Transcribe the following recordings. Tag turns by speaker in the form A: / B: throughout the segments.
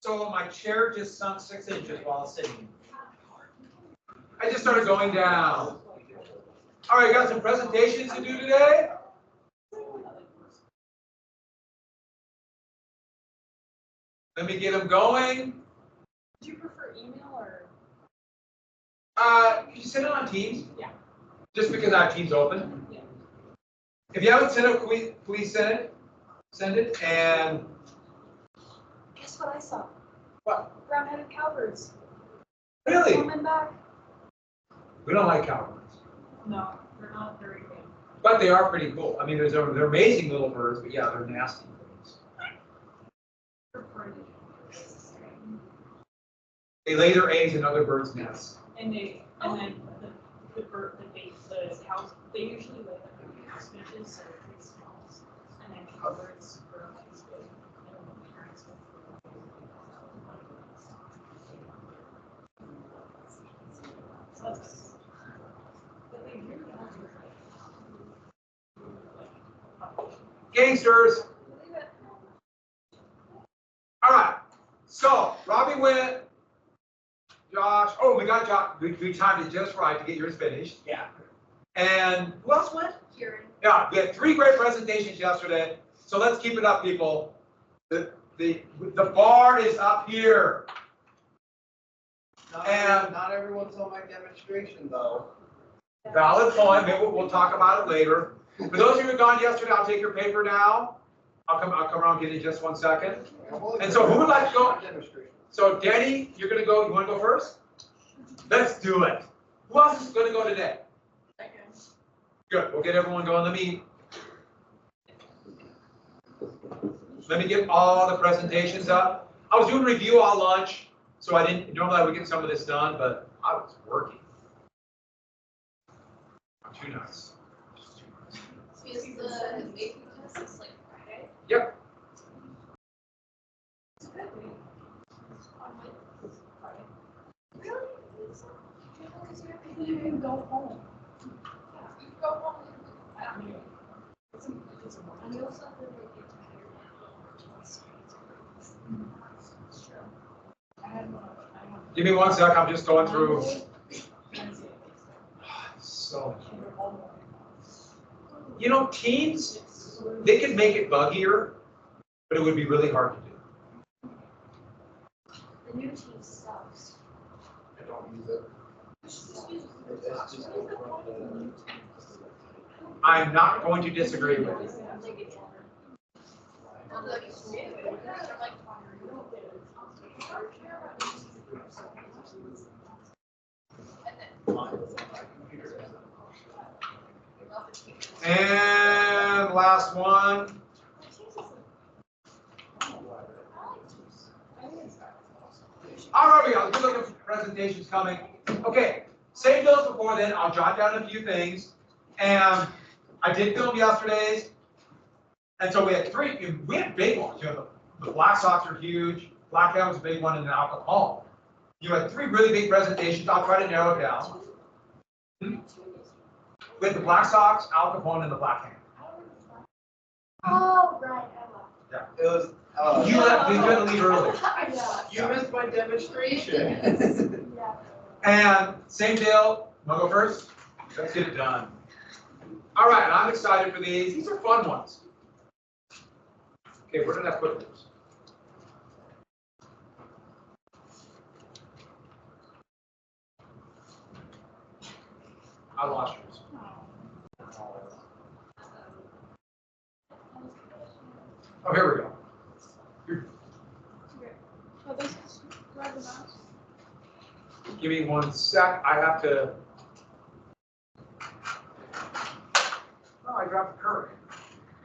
A: so my chair just sunk 6 inches while I was sitting. I just started going down. All right, got some presentations to do today. Let me get them going.
B: Do you prefer email or?
A: Can you send it on Teams?
B: Yeah.
A: Just because I have Teams open.
B: Yeah.
A: If you haven't sent it, please send it. Send it. And
B: Guess what I saw?
A: what?
B: Brown-headed cowbirds.
A: Really?
B: Coming back.
A: We don't like cowbirds.
B: No, they're not very good.
A: But they are pretty cool. I mean, they're amazing little birds, but yeah, they're nasty things.
B: They're pretty.
A: They lay their eggs in other birds' nests.
B: And then the cows, they usually lay them in bitches, so they're pretty small. And then cowbirds grow pretty big. And then the parents will but they really are.
A: Gangsters. All right. So Robbie went. Josh. Oh, we got Josh. We timed it just right to get yours finished.
C: Yeah.
A: And who else went?
B: Kieran.
A: Yeah, we had 3 great presentations yesterday. So let's keep it up, people. The bar is up here.
C: Not everyone saw my demonstration, though.
A: Valid point. Maybe we'll talk about it later. For those of you who gone yesterday, I'll take your paper now. I'll come around and get it in just 1 second. And so who would like to go? So Danny, you're gonna go. You want to go first? Let's do it. Who else is gonna go today? Good. We'll get everyone going. Let me get all the presentations up. I was doing review all lunch, so I didn't. Normally I would get some of this done, but I was working. Too nice.
D: Is the AP test like Friday?
A: Yep.
D: Really? You can go home. Yeah, you can go home. And you also have to get tired.
A: Give me 1 sec. I'm just going through. So, you know, teams, they could make it buggier, but it would be really hard to do.
D: The new team sucks.
C: I don't use it.
A: I'm not going to disagree with you. And last one. All right, we go. Good looking presentations coming. Okay, same deal as before then. I'll jot down a few things. And I did film yesterday's. And so we had 3, we had big ones. You know, the Black Sox are huge. Black Hat was a big one, and then Al Capone. You had 3 really big presentations. I'll try to narrow it down. With the Black Sox, Al Capone, and the Black Hand.
D: Oh, right.
A: Yeah.
C: It was.
A: You had to leave early.
C: You missed my demonstration.
D: Yeah.
A: And same deal. Want to go first? Let's get it done. All right, I'm excited for these. These are fun ones. Okay, where did I put this? I lost yours. Oh, here we go. Give me 1 sec. I have to. Oh, I dropped the curve.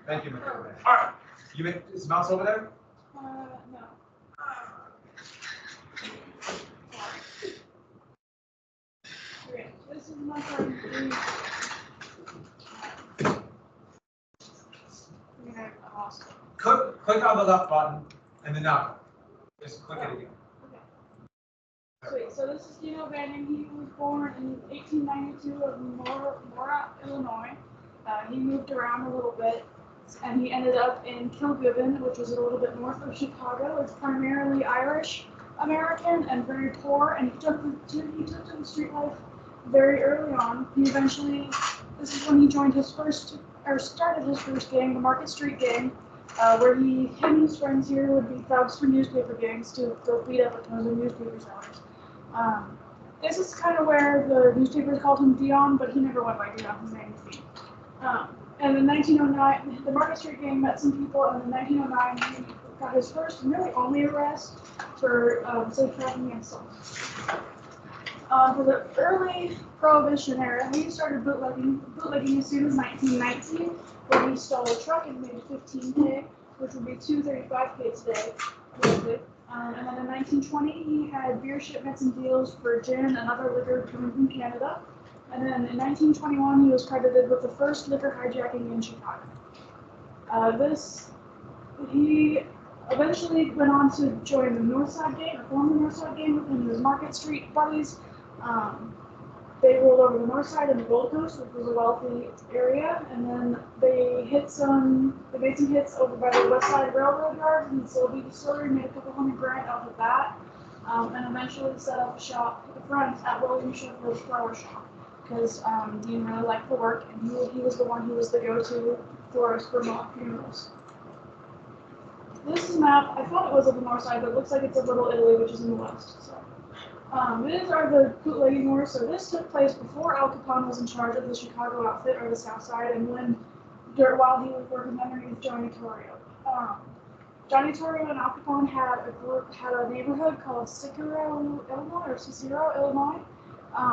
A: Thank you, Mr. All right. You make is the mouse over there?
B: No. Okay, this is my turn.
A: Click on the left button and then now. Just click it again.
B: Sweet. So this is Dino Banning. He was born in 1892 of Mora, Illinois. He moved around a little bit.
E: and he ended up in Kilgiven, which was a little bit north of Chicago. It's primarily Irish American and very poor, and he took to the street life very early on. He eventually, this is when he joined his first, or started his first gang, the Market Street Gang, where him and his friends here would be thugs for newspaper gangs to go beat up opposing newspaper sellers. This is kind of where the newspapers called him Dion, but he never went by Dion, his name was Dean. And in 1909, the Market Street Gang met some people, and in 1909 he got his first and really only arrest for safe trafficking and assault. For the early Prohibition era, he started bootlegging as soon as 1919, where he stole a truck and made $15K, which would be $235K today, roughly. And then in 1920, he had beer shipments and deals for gin and other liquor coming from Canada. And then in 1921, he was credited with the first liquor hijacking in Chicago. He eventually went on to join the Northside Gang, or form the Northside Gang within his Market Street buddies. They rolled over the north side and the Gold Coast, which was a wealthy area, and then they made some hits over by the West Side Railroad Yard and Sylvie Distillery, made a couple $100,000 off of that, and eventually set up a shop at the front at William Sheffield's flower shop, because Dean really liked the work, and he was the one who was the go-to florist for mock funerals. This is a map. I thought it was of the north side, but it looks like it's of Little Italy, which is in the west. So. These are the bootlegging wars. So this took place before Al Capone was in charge of the Chicago outfit, or the South Side, and while he was working underneath Johnny Torrio. Johnny Torrio and Al Capone had a neighborhood called Cicero, Illinois,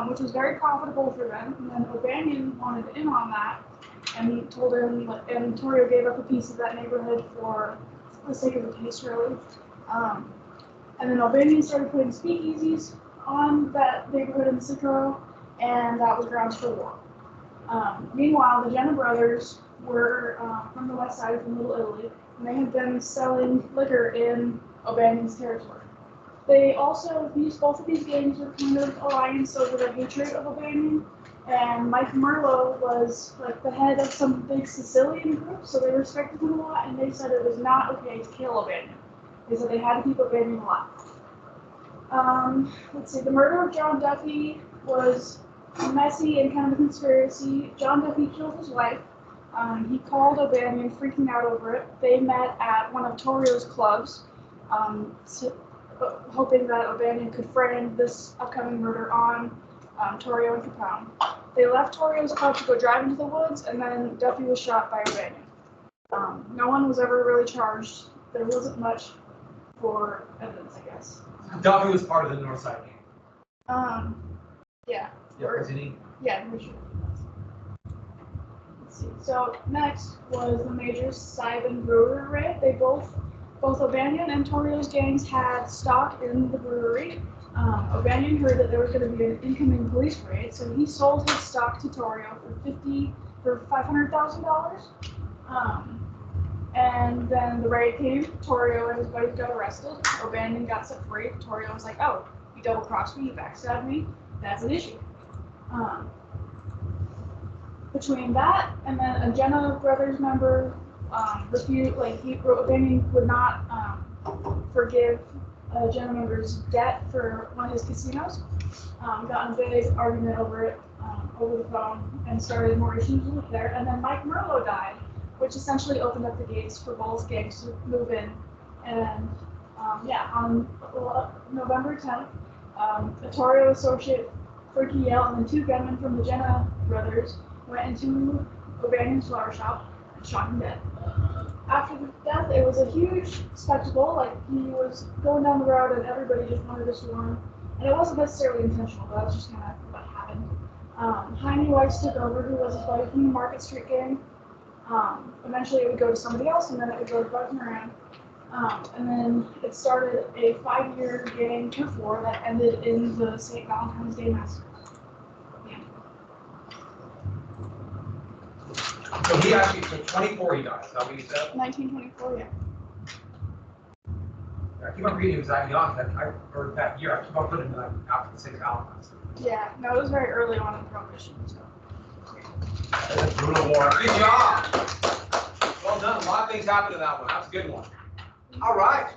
E: which was very profitable for them. And then O'Banion wanted in on that, and he told him, and Torrio gave up a piece of that neighborhood for the sake of the case, really. And then O'Banion started putting speakeasies on that neighborhood in Cicero, and that was grounds for war. Meanwhile, the Jenna brothers were from the west side, from Little Italy, and they had been selling liquor in O'Banion's territory. Both of these gangs were kind of alliance over their hatred of O'Banion, and Mike Merlo was like the head of some big Sicilian group, so they respected him a lot, and they said it was not okay to kill O'Banion. They said they had to keep O'Banion alive. Let's see, the murder of John Duffy was messy and kind of a conspiracy. John Duffy killed his wife. He called O'Banion, freaking out over it. They met at one of Torrio's clubs, hoping that O'Banion could frame this upcoming murder on Torrio and Capone. They left Torrio's club to go drive into the woods, and then Duffy was shot by O'Banion. No one was ever really charged. There wasn't much for evidence, I guess.
A: Duffy was part of the North Side Gang.
E: Yeah.
A: Yeah, wasn't he?
E: Yeah, I'm pretty sure. Let's see. So next was the major Siben brewery raid. They both O'Banion and Torrio's gangs had stock in the brewery. O'Banion heard that there was going to be an incoming police raid, so he sold his stock to Torrio for $500,000. And then the raid came. Torrio and his buddies got arrested. O'Banion got set free. Torrio was like, "Oh, you double-crossed me, you backstabbed me. That's an issue." Between that and then a Jenna Brothers member O'Banion would not forgive a Jenna member's debt for one of his casinos. Got in a big argument over it over the phone and started more issues with there. And then Mike Merlo died, which essentially opened up the gates for both gangs to move in. And on November 10th, a Torrio associate, Frankie Yale, and then two gunmen from the Jenna brothers went into O'Banion's flower shop and shot him dead. After the death, it was a huge spectacle. Like, he was going down the road and everybody just wanted to swarm. And it wasn't necessarily intentional, but that's just kind of what happened. Jaime Weiss took over, who was a buddy from the Market Street Gang. Eventually it would go to somebody else, and then it would go to Bud Moran. And then it started a 5-year gang tour war that ended in the St. Valentine's Day Massacre.
A: So he actually, so 24 he died, is that what you said?
E: 1924, yeah.
A: I keep on reading he was that young, that year, I keep on putting him like after the St. Valentine's.
E: Yeah, no, it was very early on in Prohibition, so.
A: Brutal war. Good job. Well done. A lot of things happened in that one. That's a good one. All right.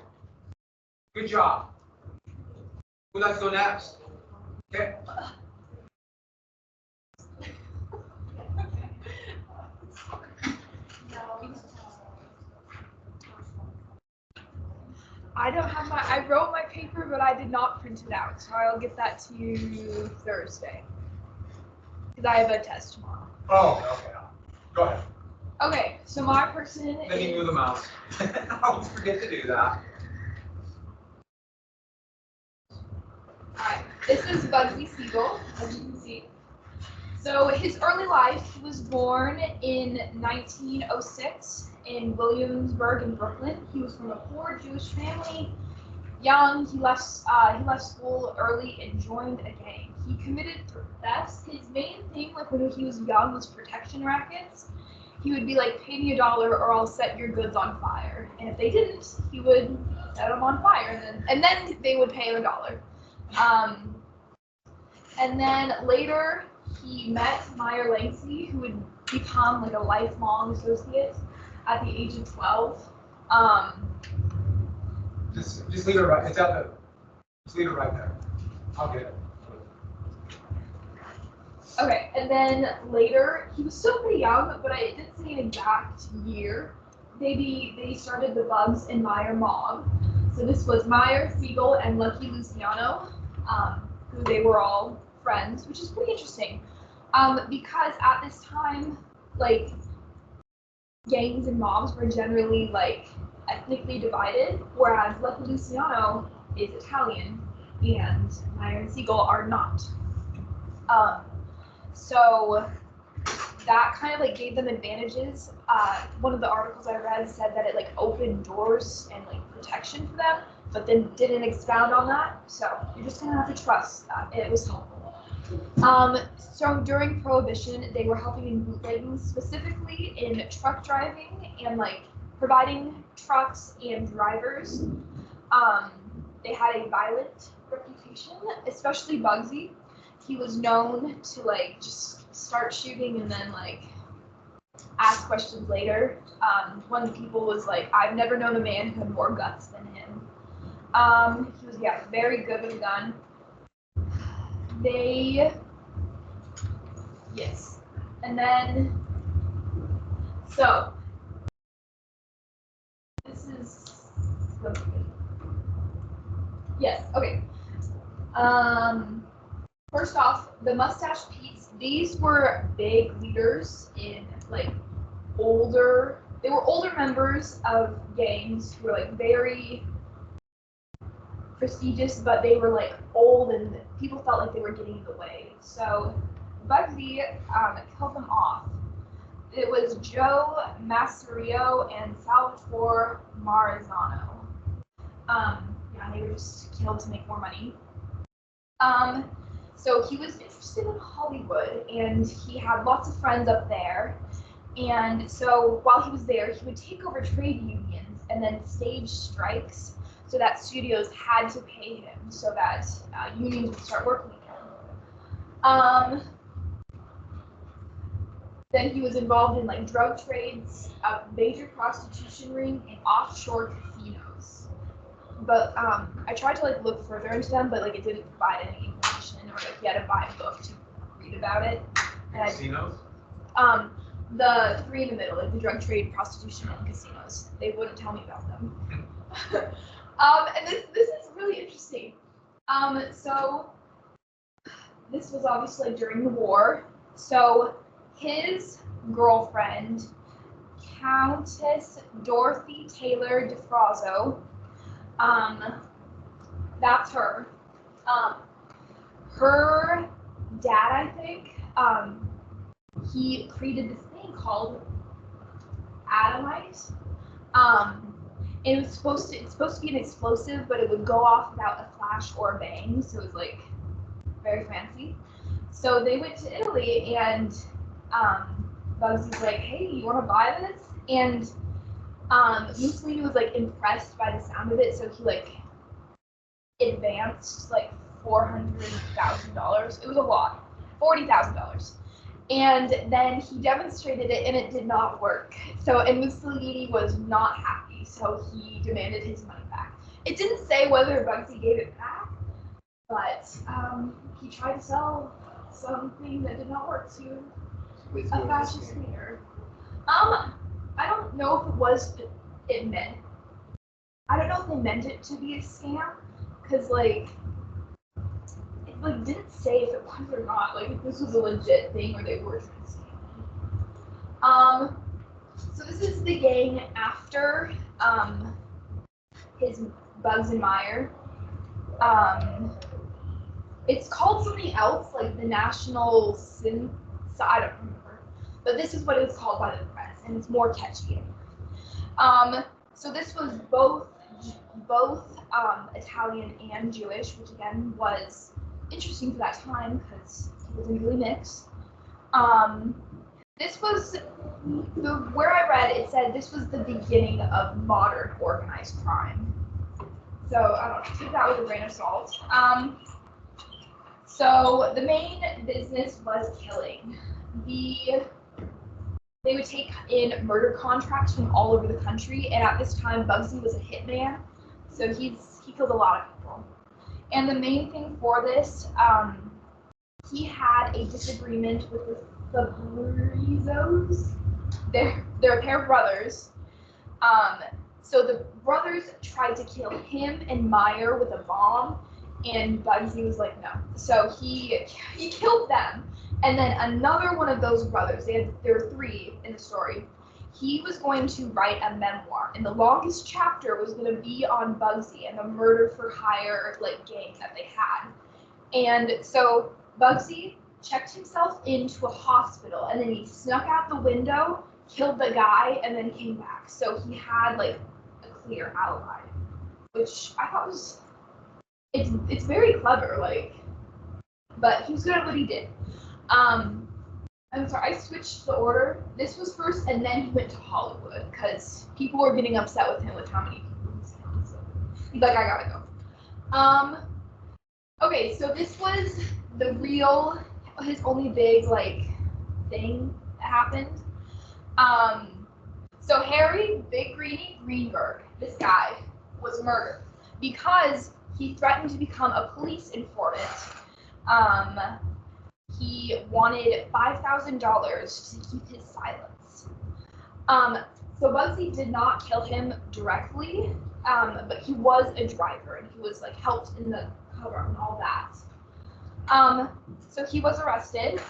A: Good job. Who'd like to go next? Okay.
D: I don't have I wrote my paper, but I did not print it out, so I'll get that to you Thursday. Because I have a test tomorrow.
A: Oh, okay. Go ahead.
D: Okay, so my person
A: Then you move the mouse. I always forget to do that.
D: Alright, this is Bugsy Siegel, as you can see. So his early life, he was born in 1906 in Williamsburg in Brooklyn. He was from a poor Jewish family. Young, he left school early and joined a gang. He committed thefts. His main thing, like when he was young, was protection rackets. He would be like, pay me $1 or I'll set your goods on fire. And if they didn't, he would set them on fire, and then they would pay him $1. And then later, he met Meyer Langsy, who would become like a lifelong associate at the age of 12.
A: Just leave it right. It's out there. Just leave it right there. I'll get it.
D: Okay, and then later, he was still pretty young, but I didn't say an exact year. They started the Bugs and Meyer mob. So this was Meyer, Siegel, and Lucky Luciano, who they were all friends, which is pretty interesting. Because at this time, like, gangs and mobs were generally, like, ethnically divided, whereas Lucky Luciano is Italian, and Meyer and Siegel are not. So that kind of like gave them advantages. One of the articles I read said that it like opened doors and like protection for them, but then didn't expound on that. So you're just gonna have to trust that it was helpful. So during Prohibition, they were helping in bootlegging, specifically in truck driving and like providing trucks and drivers. They had a violent reputation, especially Bugsy. He was known to like just start shooting and then like ask questions later. One of the people was like, I've never known a man who had more guts than him. He was very good with a gun. Yes. And then, so, this is, yes, okay. First off, the Mustache Pete's, these were big leaders in like they were older members of gangs who were like very prestigious, but they were like old and people felt like they were getting in the way. So Bugsy killed them off. It was Joe Masserio and Salvatore Marzano. They were just killed to make more money. So he was interested in Hollywood, and he had lots of friends up there. And so while he was there, he would take over trade unions and then stage strikes so that studios had to pay him so that unions would start working again. Then he was involved in like drug trades, a major prostitution ring, and offshore casinos. But I tried to like look further into them, but like it didn't provide any information, or like you had to buy a book to read about it. And
A: Casinos?
D: The three in the middle, like the drug trade, prostitution, and casinos. They wouldn't tell me about them. And this is really interesting. So this was obviously during the war. So his girlfriend, Countess Dorothy Taylor DeFrazzo, that's her. Her dad, I think, he created this thing called Adamite. And it's supposed to be an explosive, but it would go off without a flash or a bang, so it was like very fancy. So they went to Italy, and Bugsy's like, hey, you want to buy this? And Mussolini was like impressed by the sound of it, so he like advanced like $400,000. It was a lot, $40,000. And then he demonstrated it and it did not work. And Mussolini was not happy, so he demanded his money back. It didn't say whether Bugsy gave it back, but he tried to sell something that did not work to a fascist leader. I don't know if it meant. I don't know if they meant it to be a scam, because it didn't say if it was or not, if this was a legit thing or they were trying to scam him. So this is the gang after his Bugs and Meyer. It's called something else, like the National I don't remember, but this is what it was called by the press, and it's more catchy. So this was both Italian and Jewish, which again was interesting for that time because it wasn't really mixed. This was where I read it said this was the beginning of modern organized crime. So I don't know, take that with a grain of salt. So the main business was killing. They would take in murder contracts from all over the country, and at this time, Bugsy was a hitman, so he killed a lot of people. And the main thing for this, he had a disagreement with the Burzos. They're a pair of brothers. So the brothers tried to kill him and Meyer with a bomb, and Bugsy was like, no. So he killed them. And then another one of those brothers, there were three in the story, he was going to write a memoir, and the longest chapter was going to be on Bugsy and the murder for hire gang that they had. And so Bugsy checked himself into a hospital, and then he snuck out the window, killed the guy, and then came back. So he had a clear alibi, which I thought was it's very clever, but he was good at what he did. I'm sorry, I switched the order. This was first, and then he went to Hollywood because people were getting upset with him with how many people he's killed. So he's like, I gotta go. Okay, so this was his only big thing that happened. So Harry Big Greenie Greenberg, this guy, was murdered because he threatened to become a police informant. He wanted $5,000 to keep his silence. So Bugsy did not kill him directly, but he was a driver and he was helped in the cover and all that. So he was arrested,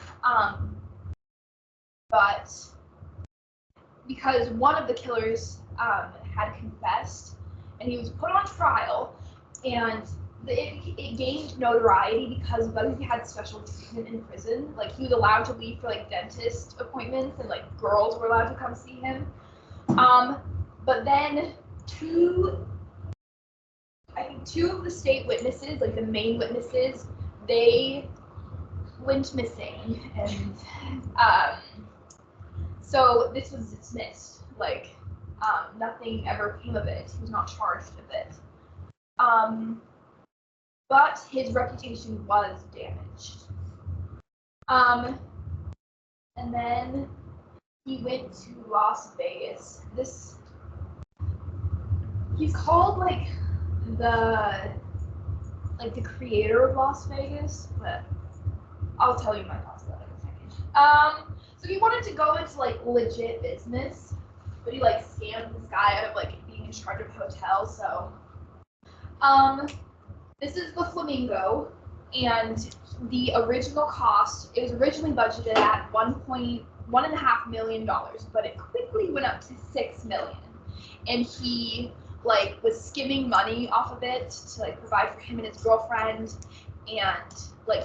D: but because one of the killers had confessed and he was put on trial, and it gained notoriety because Bugsy had special treatment in prison. He was allowed to leave for dentist appointments, and girls were allowed to come see him. But then two of the state witnesses, the main witnesses, they went missing, and so this was dismissed. Nothing ever came of it. He was not charged with it. But his reputation was damaged. And then he went to Las Vegas. He's called the creator of Las Vegas, but I'll tell you my thoughts about it in a second. So he wanted to go into legit business, but he scammed this guy out of being in charge of a hotel. So this is the Flamingo, and the original cost, it was originally budgeted at $1.5 million, but it quickly went up to $6 million. And he was skimming money off of it to provide for him and his girlfriend, and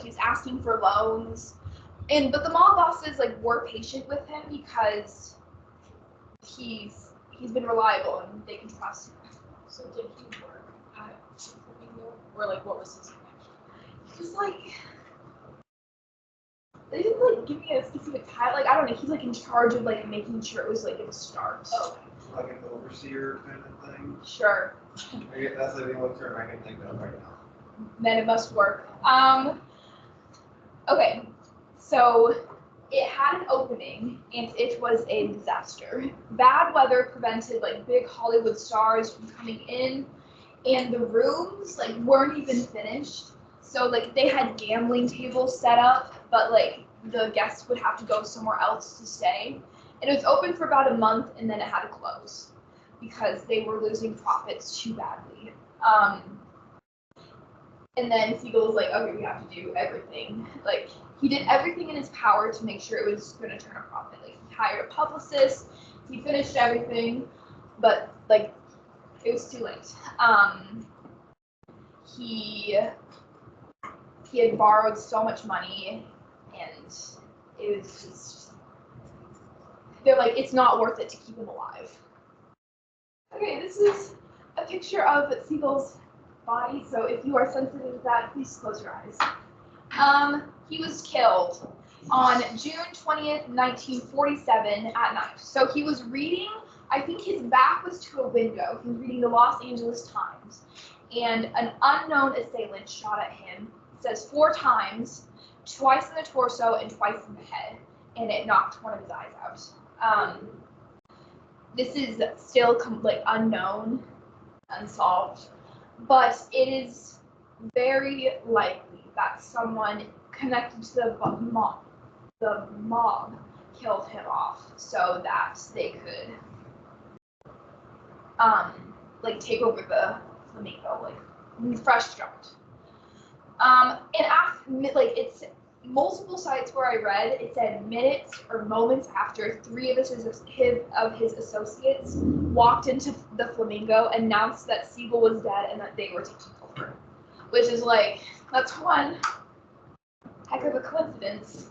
D: he was asking for loans. But the mob bosses were patient with him because he's been reliable and they can trust him.
B: So did he work at Flamingo? Or what was his connection?
D: He was they didn't give me a specific title. I don't know. He's in charge of making sure it was at the start.
B: Oh.
C: Like an overseer kind of thing.
D: Sure.
C: That's the only term I can think of right now.
D: Then it must work. Okay, so it had an opening and it was a disaster. Bad weather prevented like big Hollywood stars from coming in, and the rooms like weren't even finished. So like they had gambling tables set up, but like the guests would have to go somewhere else to stay. And it was open for about a month and then it had to close because they were losing profits too badly. And then Siegel was like, okay, we have to do everything. Like, he did everything in his power to make sure it was going to turn a profit. Like, he hired a publicist, he finished everything, but, like, it was too late. He had borrowed so much money, and it was just, they're like, it's not worth it to keep him alive. Okay, this is a picture of Siegel's body, so if you are sensitive to that, please close your eyes. He was killed on June 20th, 1947 at night. So he was reading, I think his back was to a window. He was reading the Los Angeles Times, and an unknown assailant shot at him. It says 4 times, twice in the torso and twice in the head, and it knocked one of his eyes out. This is still like unknown, unsolved. But it is very likely that someone connected to the mob killed him off so that they could like take over the flamingo, like fresh start. And after like it's multiple sites where I read it said minutes or moments after 3 of his associates walked into the flamingo, announced that Siegel was dead and that they were taking over, which is like, that's one heck of a coincidence.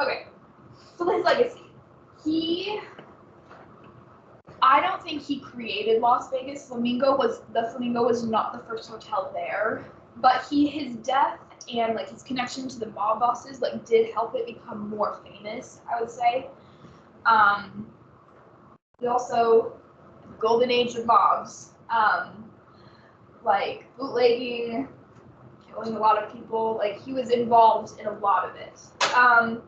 D: Okay, so his legacy. I don't think he created Las Vegas. The Flamingo was not the first hotel there, but his death and like his connection to the mob bosses like did help it become more famous, I would say. He also, golden age of mobs, like bootlegging, killing a lot of people. Like he was involved in a lot of it. And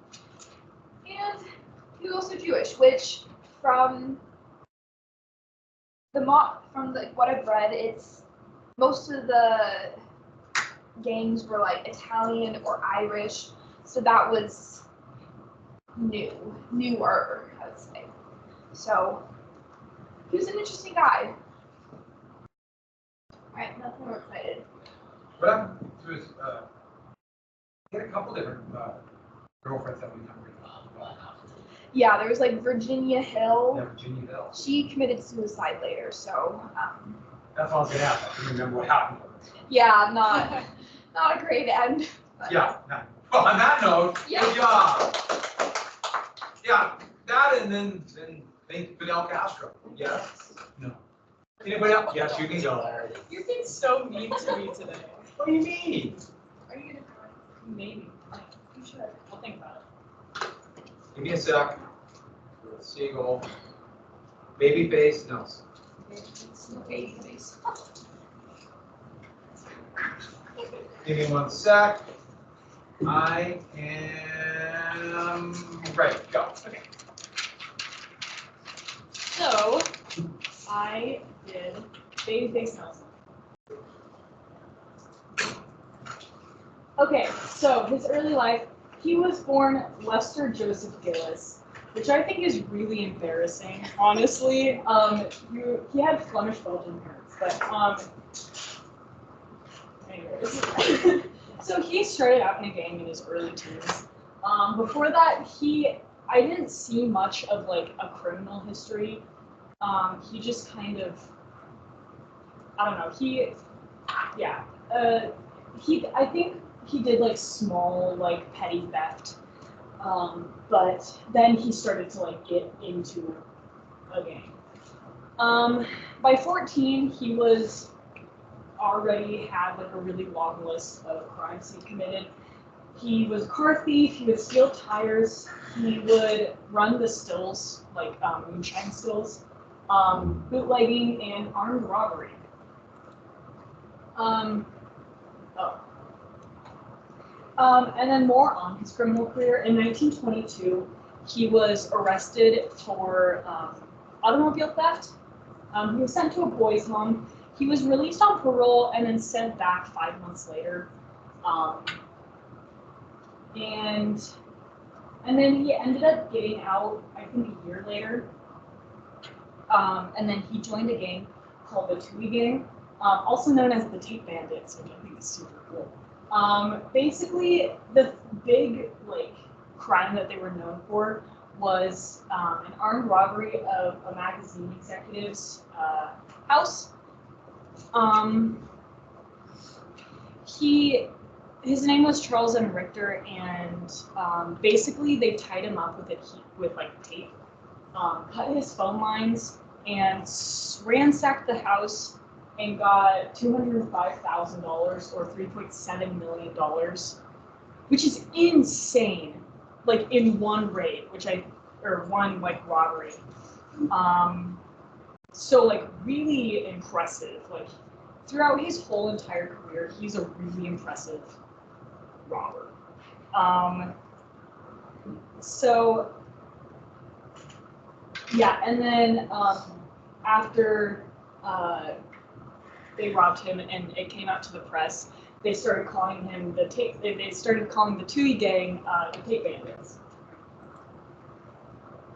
D: he was also Jewish, which from what I've read, it's most of the gangs were like Italian or Irish, so that was newer, I would say. So he was an interesting guy. Alright, nothing more excited.
A: What happened to his, he had a couple different girlfriends that we never really about.
D: Yeah, there was like Virginia Hill.
A: Yeah, Virginia Hill.
D: She committed suicide later, so.
A: That's all I was gonna ask. I couldn't remember what happened.
D: Yeah, not a great end. But.
A: Yeah. Well, on that note,
D: Yeah.
A: good job. Yeah, that and then think Fidel Castro. Yes. No. Anybody else? Yes, you can go.
B: You're being so mean to me today.
A: What do you mean?
B: Are you gonna cry? Maybe. You should. I'll think about it.
A: Give me a sec. Siegel. Baby face, no.
D: Baby face.
A: Give me 1 sec. I am ready. Go.
B: Okay. So, I did Babyface Nelson. Okay, so his early life, he was born Lester Joseph Gillis, which I think is really embarrassing, honestly. He had Flemish Belgian parents, but anyways. So he started out in a gang in his early teens. Before that, I didn't see much of like a criminal history. He just kind of, I don't know. I think he did like small like petty theft, but then he started to like get into a gang. By 14, he already had like a really long list of crimes he committed. He was a car thief, he would steal tires, he would run the stills, like moonshine stills, bootlegging, and armed robbery. And then more on his criminal career. In 1922, he was arrested for automobile theft. He was sent to a boys' home. He was released on parole and then sent back 5 months later. And then he ended up getting out, I think, a year later. And then he joined a gang called the Tui Gang, also known as the Tape Bandits, which I think is super cool. Basically, the big crime that they were known for was an armed robbery of a magazine executive's house. His name was Charles M. Richter, and basically they tied him up with tape, cut his phone lines, and ransacked the house and got $205,000 or $3.7 million, which is insane. In one raid, one robbery. So really impressive. Throughout his whole entire career, he's a really impressive robber. So yeah, and then after they robbed him and it came out to the press, they started calling him they started calling the Tui Gang the Tape Bandits.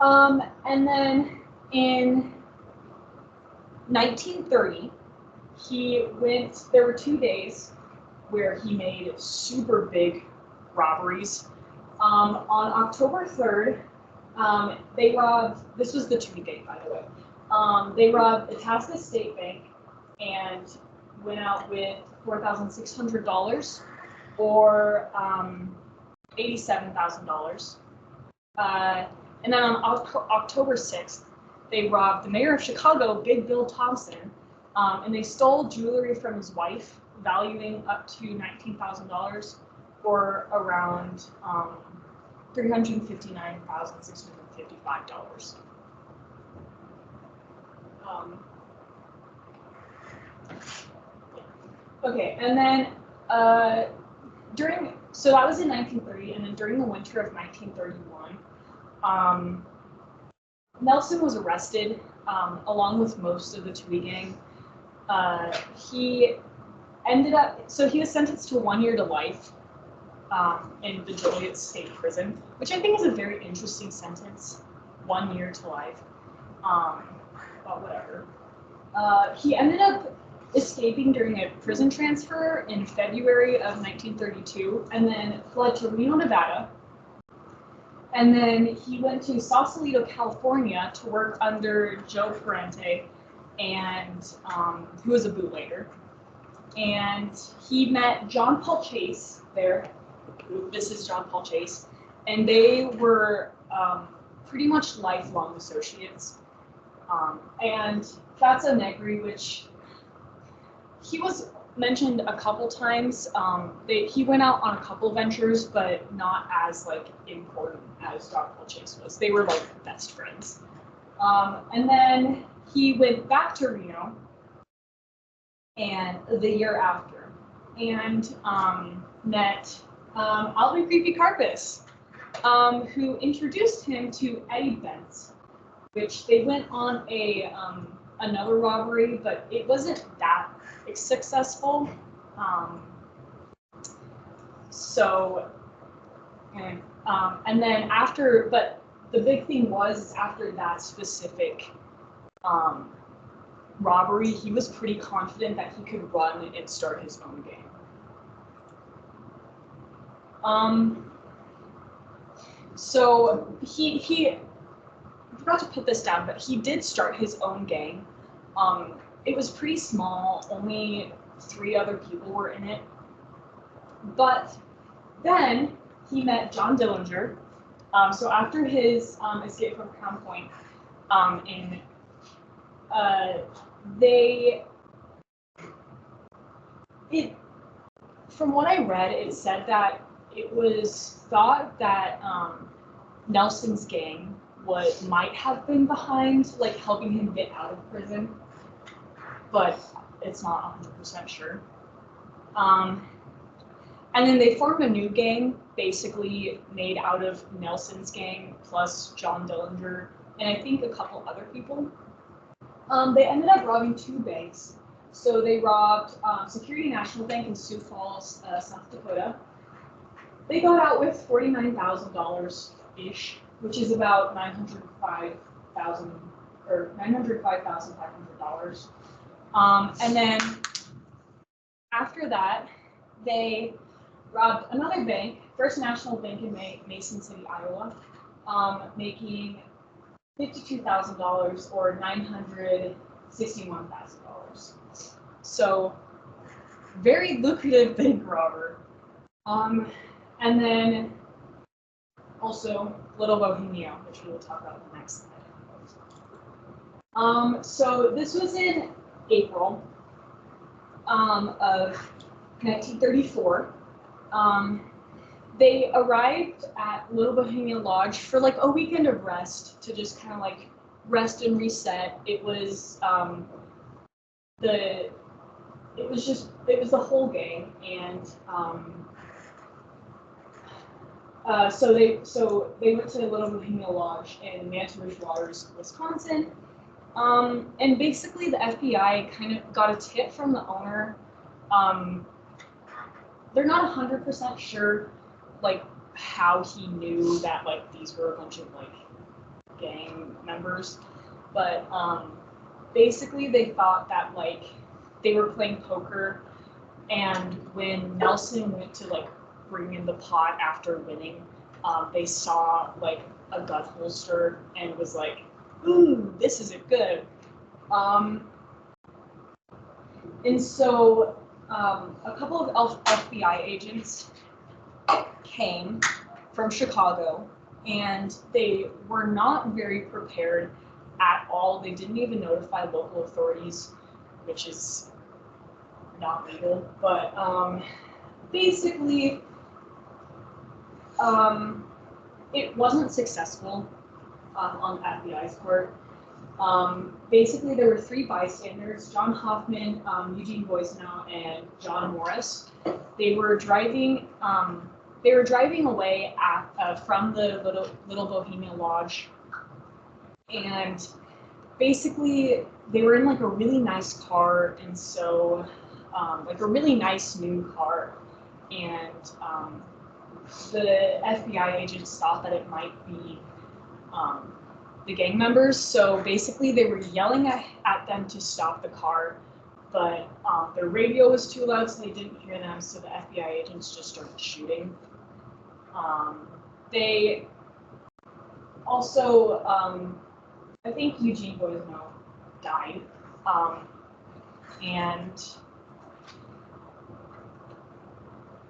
B: And then in 1930, there were 2 days where he made super big robberies. On October 3rd, they robbed, this was the Tui Gang, by the way, they robbed Itasca State Bank and went out with $4,600 or $87,000. And then on October 6th, they robbed the mayor of Chicago, Big Bill Thompson, and they stole jewelry from his wife, valuing up to $19,000 or around $359,655. Okay, and then so that was in 1930, and then during the winter of 1931, Nelson was arrested along with most of the Tui Gang. He was sentenced to 1 year to life in the Joliet State Prison, which I think is a very interesting sentence, 1 year to life. But whatever. He ended up escaping during a prison transfer in February of 1932, and then fled to Reno, Nevada. And then he went to Sausalito, California to work under Joe Parente, and who was a bootlegger. And he met John Paul Chase there. This is John Paul Chase. And they were pretty much lifelong associates. And Fatso Negri, which he was mentioned a couple times. He went out on a couple ventures, but not as important as John Paul Chase was. They were best friends. And then he went back to Reno, and the year after, and met Alvin Creepy Carpus, who introduced him to Eddie Bentz, which they went on another robbery, but it wasn't that successful. And then but the big thing was after that specific robbery, he was pretty confident that he could run and start his own gang. So he I forgot to put this down, but he did start his own gang. It was pretty small, only 3 other people were in it. But then he met John Dillinger. So after his escape from Crown Point, from what I read, it said that it was thought that Nelson's gang might have been behind, helping him get out of prison, but it's not 100% sure. And then they formed a new gang, basically made out of Nelson's gang plus John Dillinger and I think a couple other people. They ended up robbing 2 banks. So they robbed Security National Bank in Sioux Falls, South Dakota. They got out with $49,000-ish, which is about $905,500. And then after that, they robbed another bank, First National Bank in Mason City, Iowa, making $52,000 or $961,000. So very lucrative bank robber. And then also Little Bohemia, which we will talk about in the next slide. So this was in April of 1934. They arrived at Little Bohemia Lodge for like a weekend of rest to just kind of like rest and reset. It was the whole gang, and so they went to Little Bohemia Lodge in Manton Rouge Waters, Wisconsin, and basically the FBI kind of got a tip from the owner. They're not 100% sure like how he knew that like these were a bunch of like gang members, but basically they thought that like they were playing poker, and when Nelson went to like bring in the pot after winning, they saw like a gun holster and was like, ooh, this isn't good. And so a couple of FBI agents came from Chicago, and they were not very prepared at all. They didn't even notify local authorities, which is not legal, but basically it wasn't successful on FBI's part. Basically, there were 3 bystanders: John Hoffman, Eugene Boisnow, and John Morris. They were driving away from the Little Bohemia Lodge, and basically they were in like a really nice car, and so like a really nice new car, and the FBI agents thought that it might be the gang members. So basically they were yelling at them to stop the car, but their radio was too loud, so they didn't hear them, so the FBI agents just started shooting. They also, I think Eugene Boisnow died, and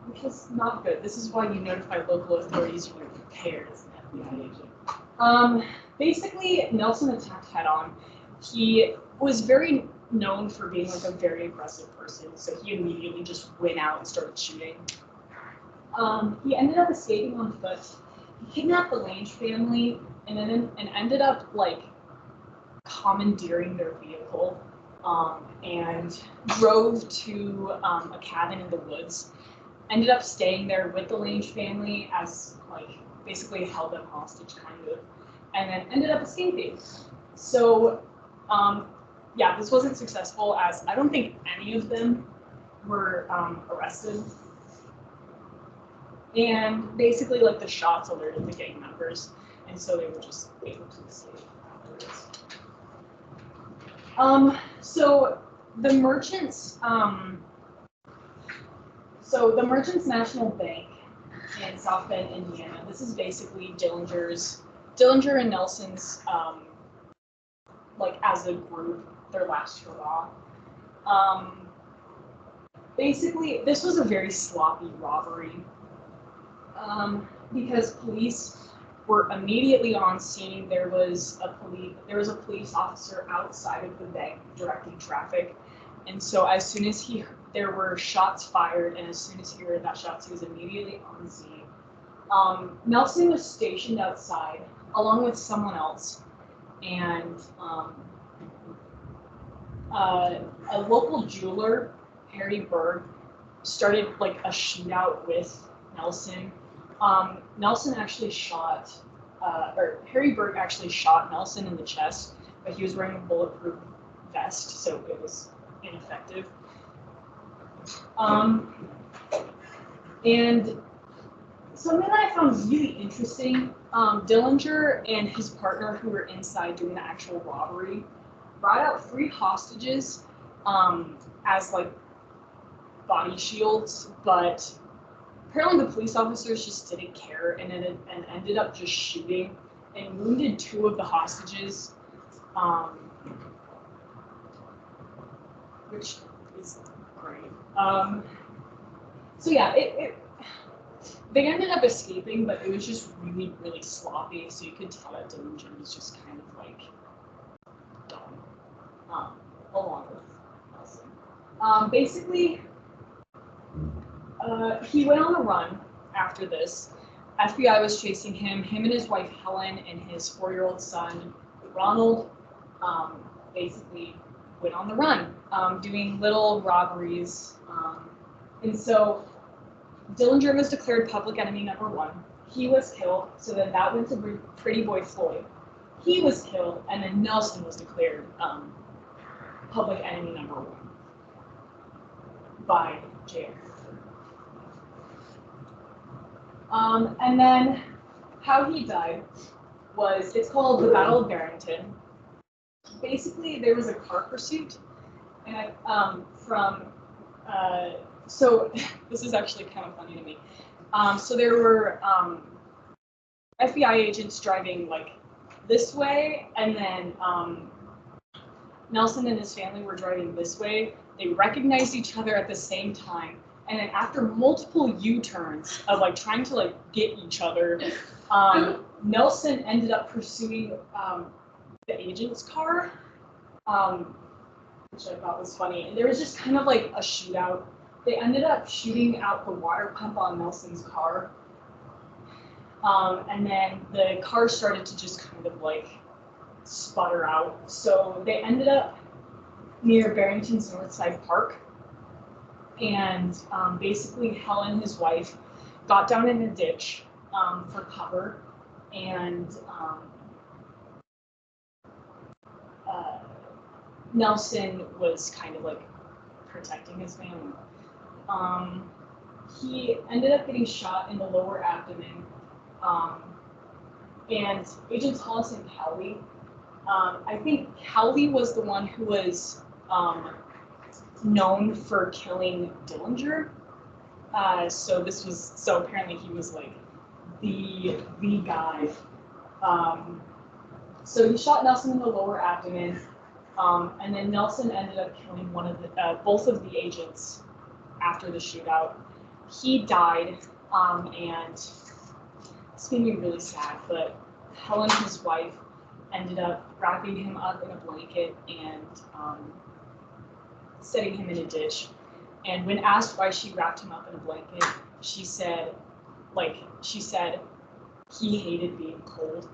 B: which is not good. This is why you notify local authorities when you're prepared as an FBI agent. Basically, Nelson attacked head-on. He was very known for being like a very aggressive person, so he immediately just went out and started shooting. He ended up escaping on foot. He kidnapped the Lange family and ended up like commandeering their vehicle, and drove to a cabin in the woods. Ended up staying there with the Lange family as like basically held them hostage kind of, and then ended up escaping. So yeah, this wasn't successful, as I don't think any of them were arrested. And basically like the shots alerted the gang members, and so they were just able to escape afterwards. So the Merchants National Bank in South Bend, Indiana. This is basically Dillinger and Nelson's, like as a group, their last hurrah. Basically, this was a very sloppy robbery, because police were immediately on scene. There was a police officer outside of the bank directing traffic, and so as soon as there were shots fired, and as soon as he heard that shots, he was immediately on scene. Nelson was stationed outside along with someone else, and a local jeweler, Harry Berg, started like a shootout with Nelson. Nelson actually shot, or Harry Berg actually shot Nelson in the chest, but he was wearing a bulletproof vest, so it was ineffective. And something that I found really interesting, Dillinger and his partner who were inside doing the actual robbery brought out 3 hostages as like body shields, but apparently the police officers just didn't care and ended up just shooting and wounded 2 of the hostages, which is great. So yeah, they ended up escaping, but it was just really, really sloppy. So you could tell that Dillinger was just kind of like dumb, along with Nelson. Basically, he went on the run after this. FBI was chasing him. Him and his wife Helen and his 4-year-old son Ronald basically went on the run, doing little robberies. And so Dillinger was declared public enemy #1. He was killed, so then that went to Pretty Boy Floyd. He was killed, and then Nelson was declared public enemy #1 by J. And then how he died was, it's called the Battle of Barrington. Basically, there was a car pursuit, and so this is actually kind of funny to me. So there were FBI agents driving like this way, and then Nelson and his family were driving this way. They recognized each other at the same time, and then after multiple U-turns of like trying to like get each other, Nelson ended up pursuing the agent's car, which I thought was funny. And there was just kind of like a shootout. They ended up shooting out the water pump on Nelson's car. And then the car started to just kind of like sputter out. So they ended up near Barrington's Northside Park. And basically Helen, his wife, got down in a ditch for cover. And Nelson was kind of like protecting his family. He ended up getting shot in the lower abdomen, and Agents Hollis and Cowley, I think Cowley was the one who was known for killing Dillinger. So apparently he was like the guy. So he shot Nelson in the lower abdomen, and then Nelson ended up killing both of the agents after the shootout. He died, and it's made me really sad, but Helen, his wife, ended up wrapping him up in a blanket and setting him in a ditch. And when asked why she wrapped him up in a blanket, she said he hated being cold.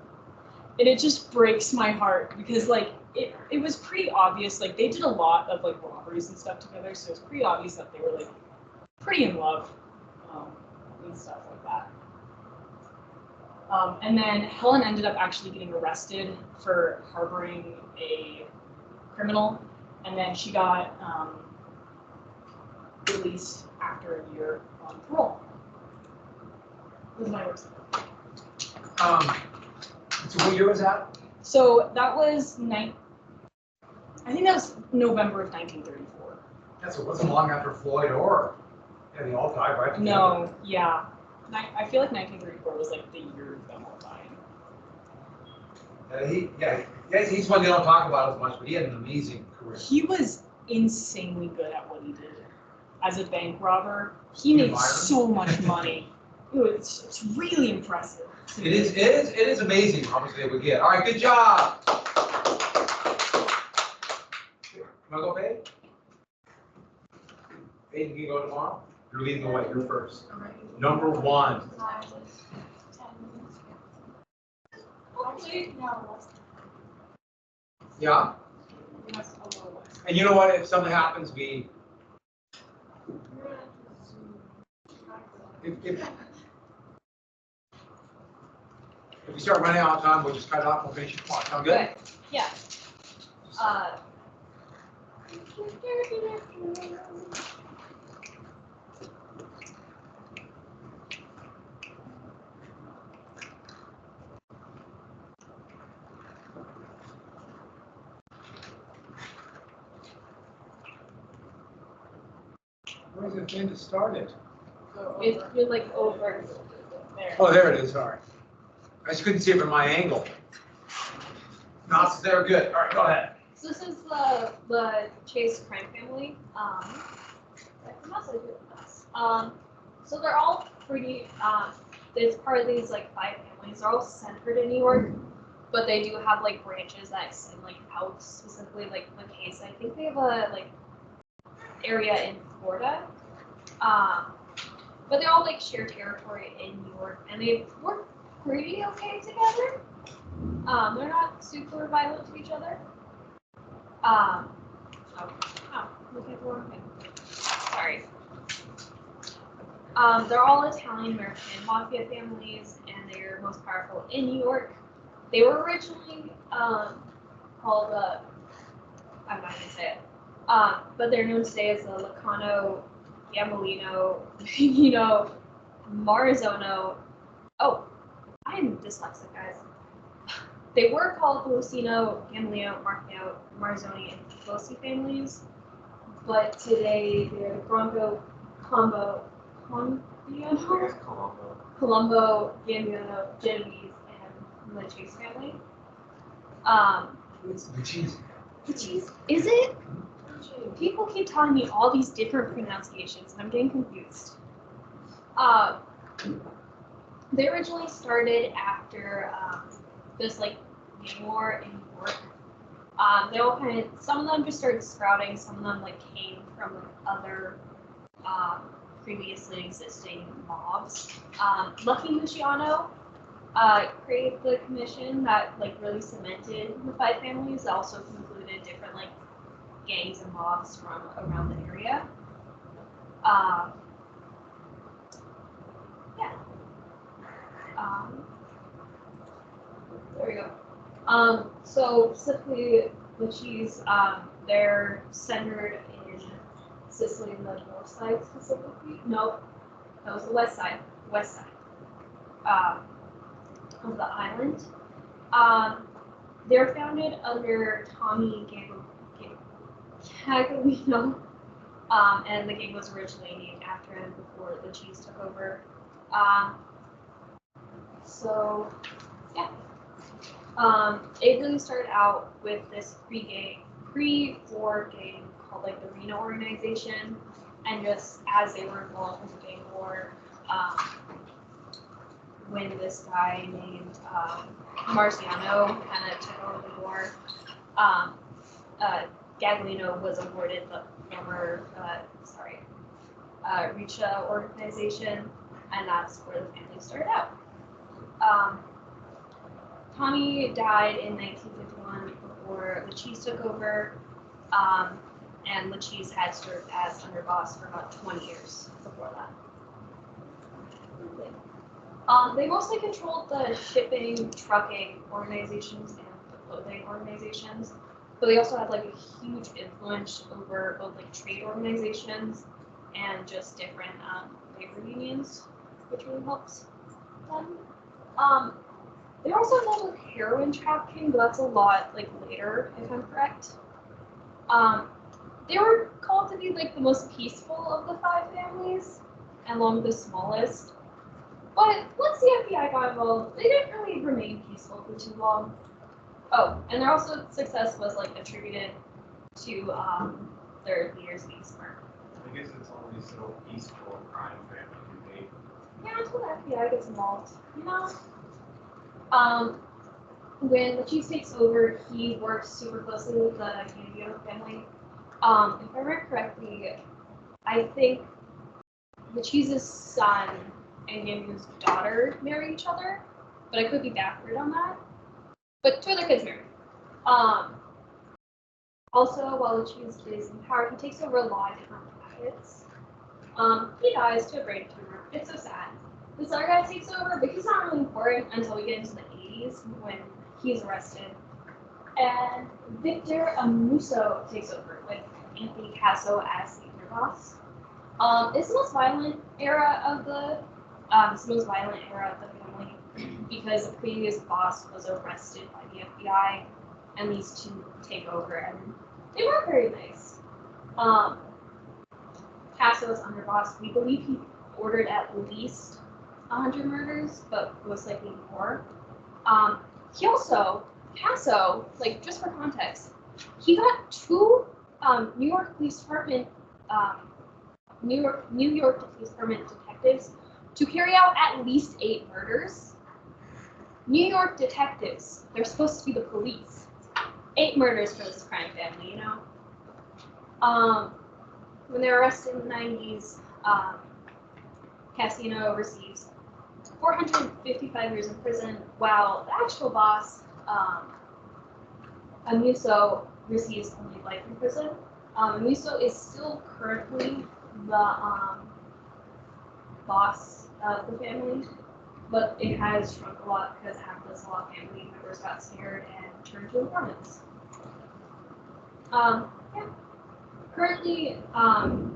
B: And it just breaks my heart because like it was pretty obvious, like they did a lot of like robberies and stuff together, so it's pretty obvious that they were like pretty in love and stuff like that. And then Helen ended up actually getting arrested for harboring a criminal, and then she got released after a year on parole. This is my work.
A: So what year was that?
B: So that was I think that was November of 1934.
A: Yeah, so it wasn't long after Floyd or they all died right together.
B: No, yeah. I feel like 1934 was like the year of them all dying.
A: He's one they don't talk about as much, but he had an amazing career.
B: He was insanely good at what he did. As a bank robber, he made so much money. It's really impressive.
A: It is amazing how much they would get. All right, good job. You want to go, Paige? Paige, you can go tomorrow. You're leading the way. You're first. Number 1. Yeah. And you know what? If something happens, If you start running out of time, we'll just cut it off, we'll finish your clock. Sound good?
D: Okay. Yeah.
A: Where's the thing to start it?
B: If you're like over there.
A: Oh, there it is, all right. I just couldn't see it from my angle. No, it's there, good. All right, go ahead.
D: So this is the Chase crime family. So they're all pretty. It's part of these like 5 families. They're all centered in New York, but they do have like branches that extend like out, specifically like Lucchese. I think they have a like area in Florida. But they all like share territory in New York, and they work pretty okay together. They're not super violent to each other. Looking at the wrong thing. Sorry. They're all Italian-American mafia families, and they're most powerful in New York. They were originally called, I'm not going to say it, but they're known today as the Lucano, Gambolino, Marzono. Oh, I'm dyslexic, guys. They were called Lucino, Gambolino, Marcano, Marzoni, and Bossi families, but today they're the Bronco, Colombo, Gambiano, Genovese, and the Chase family.
A: It's the cheese.
D: The cheese, is it? People keep telling me all these different pronunciations, and I'm getting confused. They originally started after this like gang war in New York. They all some of them just started sprouting. Some of them like came from like, other previously existing mobs. Lucky Luciano created the commission that like really cemented the 5 families. That also included different like gangs and mobs from around the area. There we go. So specifically, Lucchese, they're centered in Sicily, in the north side specifically. No, that was the west side. West side of the island. They're founded under Tommy Gagliano, and the gang was originally named after him before Lucchese took over. So, yeah. It really started out with this pre-war gang called like the Reno organization, and just as they were involved in the gang war, when this guy named Marciano kind of took over the war, Gagliano was awarded the former, Richa organization, and that's where the family started out. Tommy died in 1951 before Lucchese took over, and Lucchese had served as underboss for about 20 years before that. They mostly controlled the shipping, trucking organizations and the clothing organizations, but they also had like a huge influence over both like trade organizations and just different labor unions, which really helps them. They also involved with heroin trafficking, but that's a lot like later, if I'm correct. They were called to be like the most peaceful of the 5 families, and along the smallest. But once the FBI got involved, they didn't really remain peaceful for too long. Oh, and their also success was like attributed to their leaders being smart.
C: I guess it's only so peaceful and crime family.
D: Yeah, until the FBI gets involved, you know? When Lucchese takes over, he works super closely with the Gambiano family. If I remember correctly, I think Lucchese's son and Gambiano's daughter marry each other, but I could be backward on that. But 2 of their kids married. Also, while Lucchese is in power, he takes over a lot of different rackets.
F: He dies to a brain tumor. It's so sad. This other guy takes over, but he's not really important until we get into the 80s when he's arrested. And Victor Amuso takes over with Anthony Casso as the underboss. It's the most violent era of the family because the previous boss was arrested by the FBI, and these two take over, and they weren't very nice. Casso's underboss, we believe he ordered at least 100 murders, but most likely more. Casso, like just for context, he got two New York Police Department detectives to carry out at least 8 murders. New York detectives, they're supposed to be the police. 8 murders for this crime family, you know? When they're arrested in the 90s, Cassino receives 455 years in prison, while the actual boss, Amuso, receives only life in prison. Amuso is still currently the boss of the family, but it has shrunk a lot because half the Salah family members got scared and turned to informants. Yeah. Currently,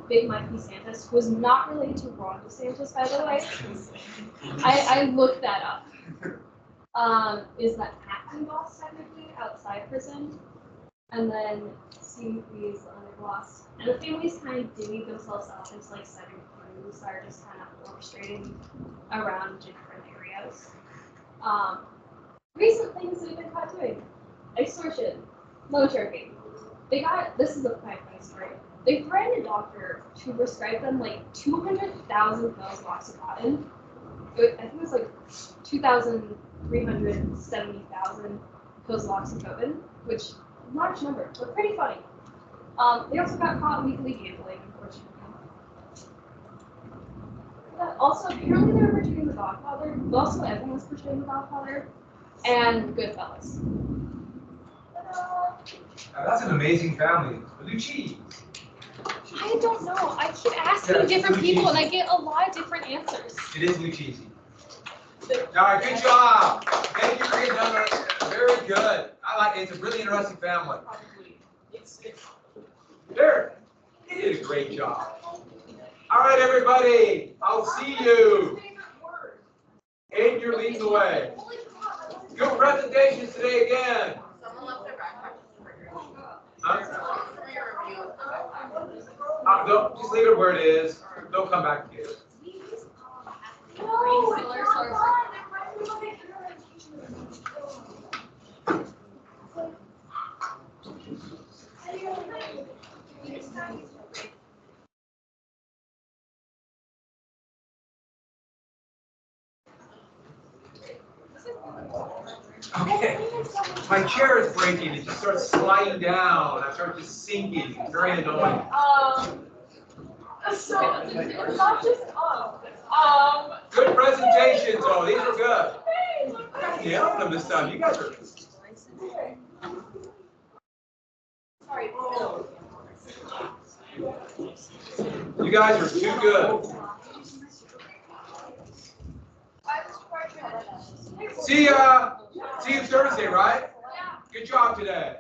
F: Big Mike DeSantis, who is not related to Ron DeSantis, by the way. I looked that up. Is the acting boss technically outside prison, and then C3 is the underboss. And the families kind of divvy themselves up into like 7 crews that are just kind of orchestrating around different areas. Recent things that we've been caught doing: extortion, loan sharking. This is a quite funny story. They threatened a doctor to prescribe them like 200,000 pills of Oxycontin. I think it was like 2,370,000 pills of Oxycontin, which is a large number, but pretty funny. They also got caught legally gambling, unfortunately. Also, apparently they were portraying The Godfather, but also everyone was portraying The Godfather, and Goodfellas.
A: That's an amazing family. Lucchese.
F: I don't know. I keep asking different people, and I get a lot of different answers.
A: It is Lucchese. All right, good job. Thank you for getting done. Very good. I like it. It's a really interesting family. There. You did a great job. All right, everybody. I'll see you. And you're leading the way. Good presentations today again. Don't, just leave it where it is. Don't come back to it. Okay, my chair is breaking. It just starts sliding down. I start just sinking. It's very annoying.
B: So it's not just
A: Good presentations, though. These are good. Yeah, them this time. You guys are.
B: Sorry.
A: You guys are too good. See you Thursday, right? Good job today.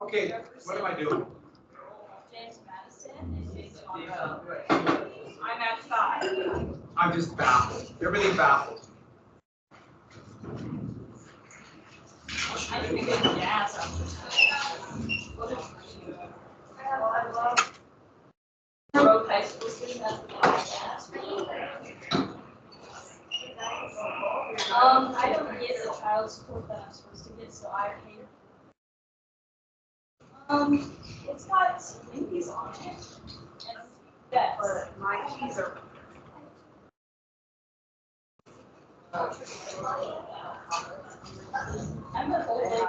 A: Okay, what am I doing?
F: James Madison and James
B: I'm outside.
A: I'm just baffled. Everything baffled.
B: I think it's gas Road high school student has gas.
F: I don't get the child support that I'm supposed to get, so I pay.
B: It's got Slinkies on it. Yes. My keys are.
F: I'm a whole day.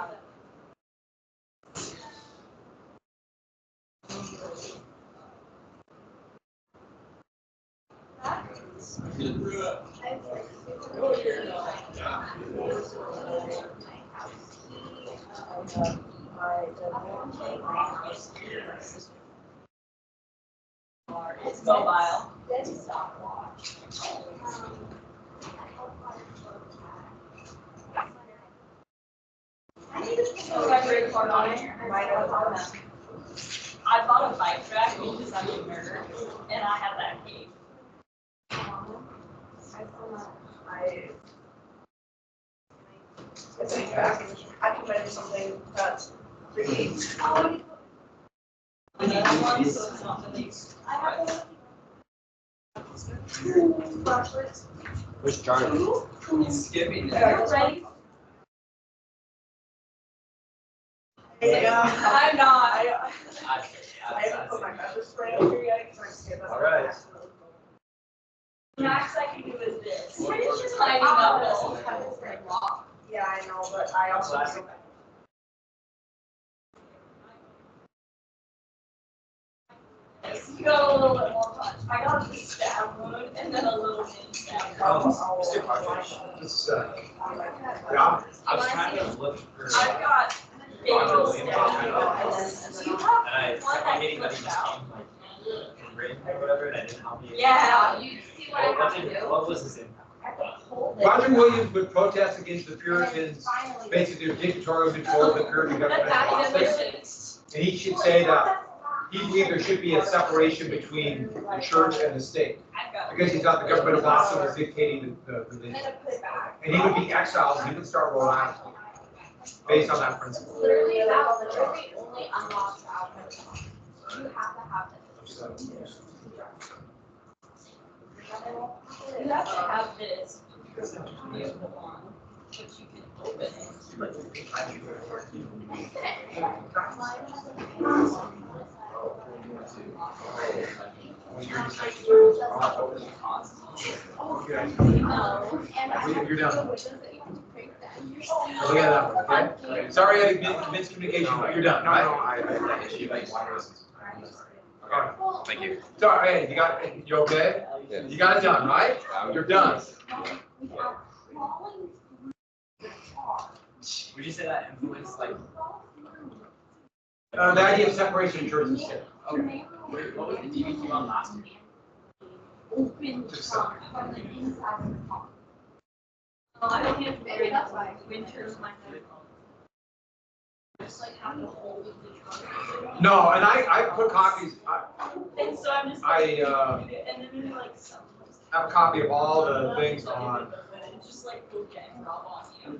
B: It's mobile. So I record on it. I bought a bike rack because I'm a nerd, and I have that cake.
G: It's in back. I can measure something that's pretty.
B: Another one, so it's not the least.
D: I have
C: Which jar? He's skipping.
B: You're ready?
G: Yeah.
B: I'm not.
G: I haven't put my pepper spray over yet because I'm scared that's.
C: All right.
B: Max I can do is this. Tiny knuckles.
G: Yeah, I know, but I also.
B: You got a little bit more punch. I got the stab wound and then a little mini stab.
C: Mr. Partridge.
A: This,
C: Yeah. I was trying to look for.
B: I've got big little stab wounds. Do you have
C: And
B: one
C: I
B: that
C: meeting
B: flips
C: buddies
B: out?
C: in written or whatever, and I didn't help you.
B: Yeah.
F: You see what I have to do?
C: What was his impact?
A: Roger Williams would protest against the Puritans, basically their dictatorial control of the Puritan government.
B: That's
A: process. And he should say that he believed there should be a separation between the church and the state.
B: I've got
A: Because he thought the government of Boston was dictating the religion. And he would be exiled, and he would start rolling out based on that principle.
F: Literally, that's literally only unlocks out of it. You have to have this.
B: You have to have this to be able to on, but you can open it. No.
A: You're done. Look at that one, okay? Sorry I had miscommunication, but you're done, right?
H: Thank you.
A: Sorry, hey, you okay?
H: Yeah.
A: You got it done, right? You're done.
C: Would you say that influenced like?
A: The idea of separation of church and state.
C: Okay. What was the DBQ on last week?
B: Open trunk from the inside of the pump. I don't have
D: Maybe that's why.
B: Winter's my head. Just like have to hold the trunk.
A: No, and I put copies,
B: And so I'm just
A: I,
B: like, and then maybe like some.
A: have a copy of all the things on.
B: It's just like, go gang up on you.